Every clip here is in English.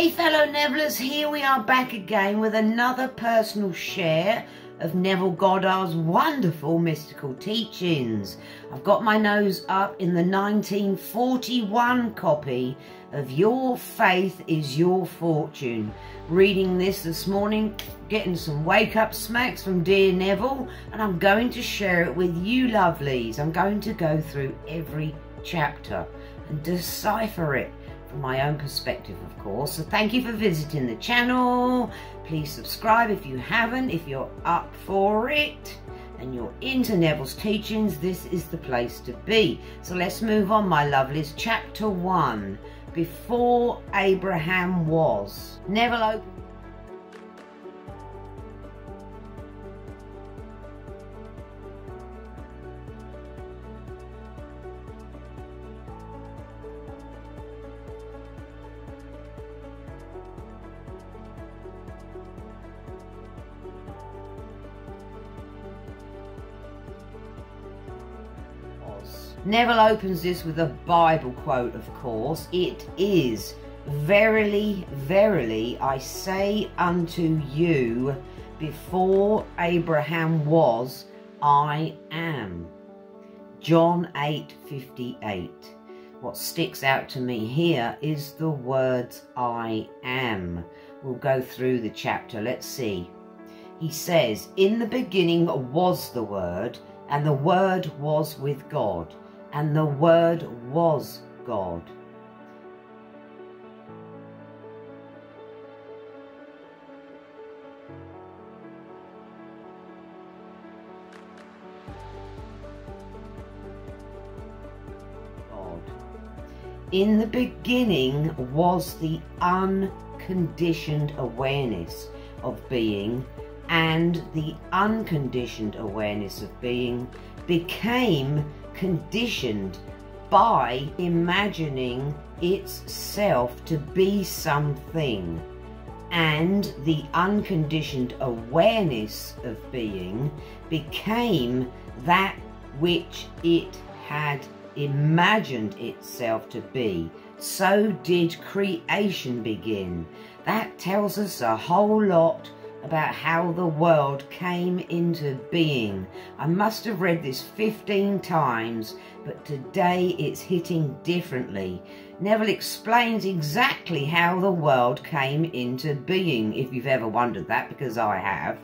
Hey fellow Nevillers, here we are back again with another personal share of Neville Goddard's wonderful mystical teachings. I've got my nose up in the 1941 copy of Your Faith is Your Fortune. Reading this morning, getting some wake-up smacks from dear Neville, and I'm going to share it with you lovelies. I'm going to go through every chapter and decipher it from my own perspective, of course. So thank you for visiting the channel. Please subscribe if you haven't. If you're up for it and you're into Neville's teachings, this is the place to be. So let's move on, my lovelies. Chapter 1, Before Abraham Was. Neville opened Neville opens this with a Bible quote, of course. It is, "Verily, verily, I say unto you, before Abraham was, I am." John 8:58. What sticks out to me here is the words I am. We'll go through the chapter. Let's see. He says, "In the beginning was the Word, and the Word was with God, and the Word was God." In the beginning was the unconditioned awareness of being, and the unconditioned awareness of being became conditioned by imagining itself to be something, and the unconditioned awareness of being became that which it had imagined itself to be. So did creation begin. That tells us a whole lot about how the world came into being. I must have read this 15 times, but today it's hitting differently. Neville explains exactly how the world came into being, if you've ever wondered that, because I have.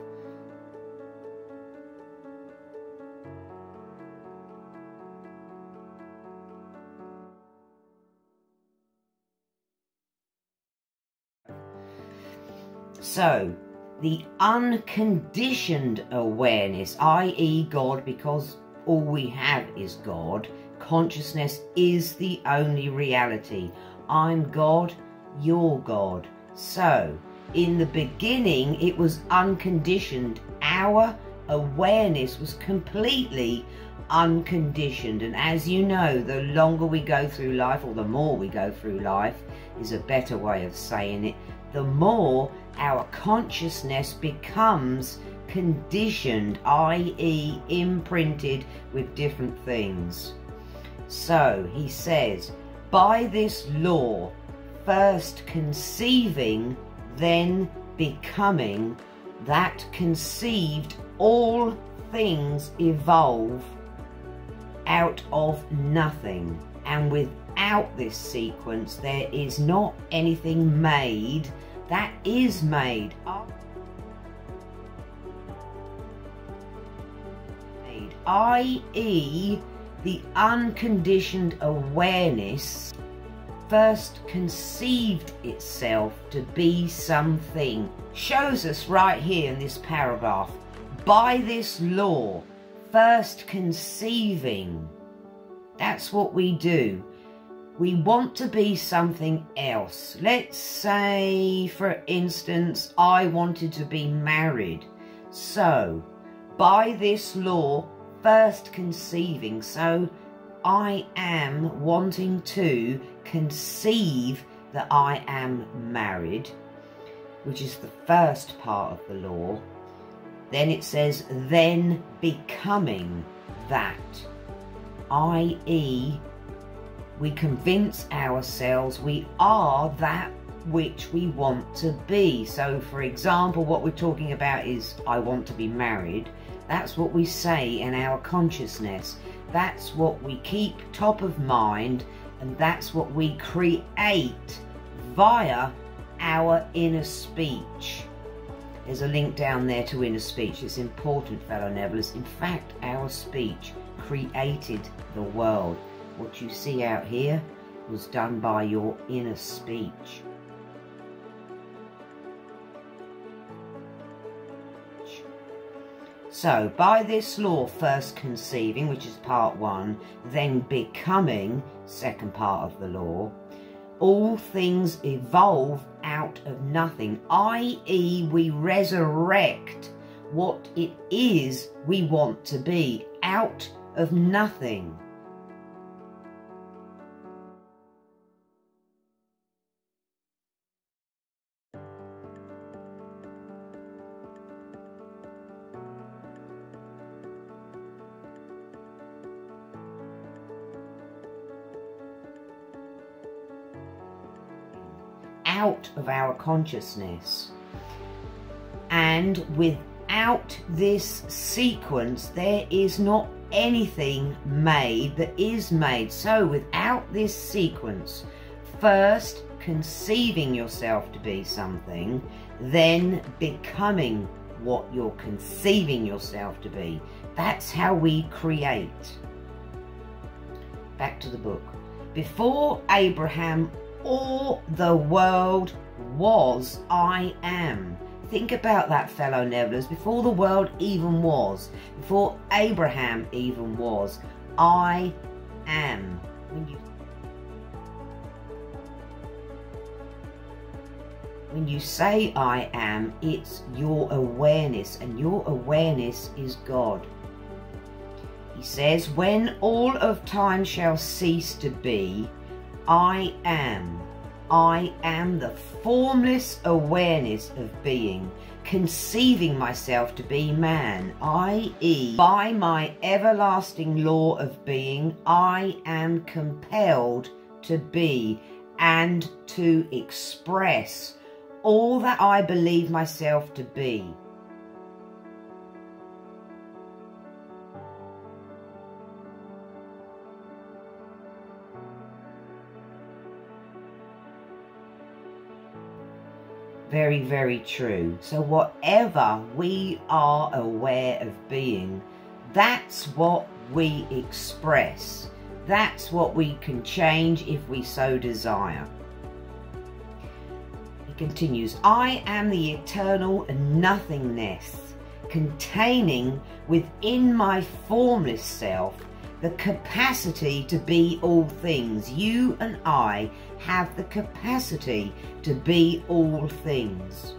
So, the unconditioned awareness, i.e. God, because all we have is God. Consciousness is the only reality. I'm God, you're God. So, in the beginning, it was unconditioned. Our awareness was completely unconditioned. And as you know, the longer we go through life, or the more we go through life, is a better way of saying it, the more our consciousness becomes conditioned, i.e. imprinted with different things. So he says, by this law, first conceiving, then becoming, that conceived all things evolve out of nothing. And without this sequence, there is not anything made that is made, i.e. the unconditioned awareness first conceived itself to be something. Shows us right here in this paragraph, by this law, first conceiving. That's what we do. We want to be something else. Let's say, for instance, I wanted to be married. So, by this law, first conceiving. So, I am wanting to conceive that I am married, which is the first part of the law. Then it says, then becoming that, i.e. we convince ourselves we are that which we want to be. So for example, what we're talking about is, I want to be married. That's what we say in our consciousness. That's what we keep top of mind, and that's what we create via our inner speech. There's a link down there to inner speech. It's important, fellow Nevillers. In fact, our speech created the world. What you see out here was done by your inner speech. So, by this law, first conceiving, which is part 1, then becoming, second part of the law, all things evolve out of nothing, i.e. we resurrect what it is we want to be out of nothing. Out of our consciousness. And without this sequence, there is not anything made that is made. So without this sequence, first conceiving yourself to be something, then becoming what you're conceiving yourself to be. That's how we create. Back to the book. Before Abraham or the world was, I am. Think about that, fellow Nevillers. Before the world even was, before Abraham even was, I am. When you say I am, it's your awareness, and your awareness is God. He says, when all of time shall cease to be, I am the formless awareness of being, conceiving myself to be man, i.e. by my everlasting law of being, I am compelled to be and to express all that I believe myself to be. Very, very true. So whatever we are aware of being, that's what we express. That's what we can change if we so desire. He continues, I am the eternal nothingness, containing within my formless self the capacity to be all things. You and I have the capacity to be all things.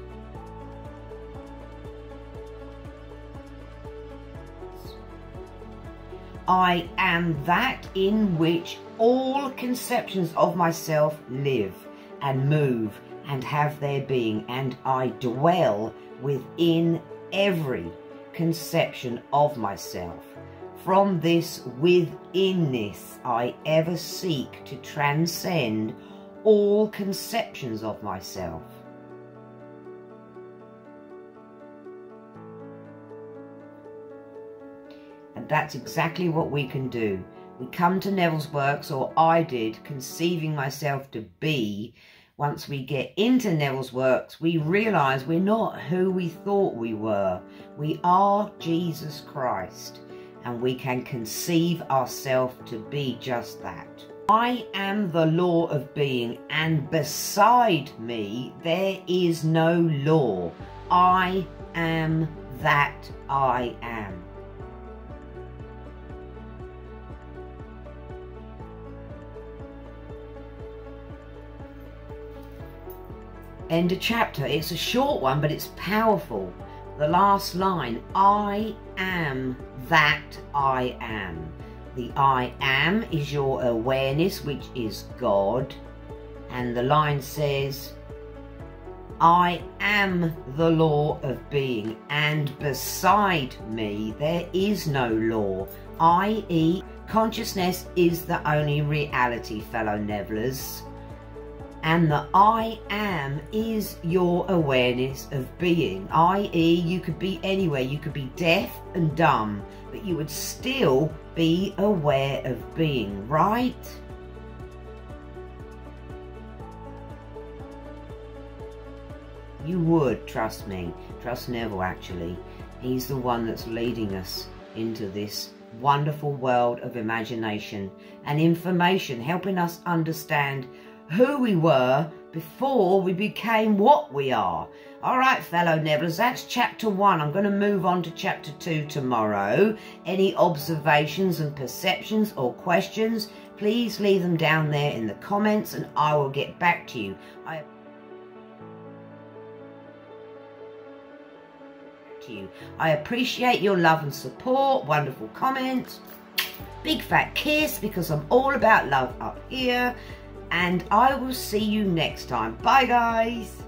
I am that in which all conceptions of myself live and move and have their being, and I dwell within every conception of myself. From this withinness I ever seek to transcend all conceptions of myself. And that's exactly what we can do. We come to Neville's works, or I did, conceiving myself to be. Once we get into Neville's works, we realise we're not who we thought we were. We are Jesus Christ. And we can conceive ourselves to be just that. I am the law of being, and beside me there is no law. I am that I am. End of chapter. It's a short one, but it's powerful. The last line, I am that I am. The I am is your awareness, which is God. And the line says, I am the law of being, and beside me there is no law, i.e. consciousness is the only reality, fellow Nevillers. And the I am is your awareness of being, i.e. you could be anywhere. You could be deaf and dumb, but you would still be aware of being, right? You would, trust me. Trust Neville, actually. He's the one that's leading us into this wonderful world of imagination and information, helping us understand who we were before we became what we are. All right, fellow Nevillers, that's chapter 1. I'm going to move on to chapter 2 tomorrow. Any observations and perceptions or questions, please leave them down there in the comments and I will get back to you. I appreciate your love and support. Wonderful comments. Big fat kiss, because I'm all about love up here. And I will see you next time. Bye, guys.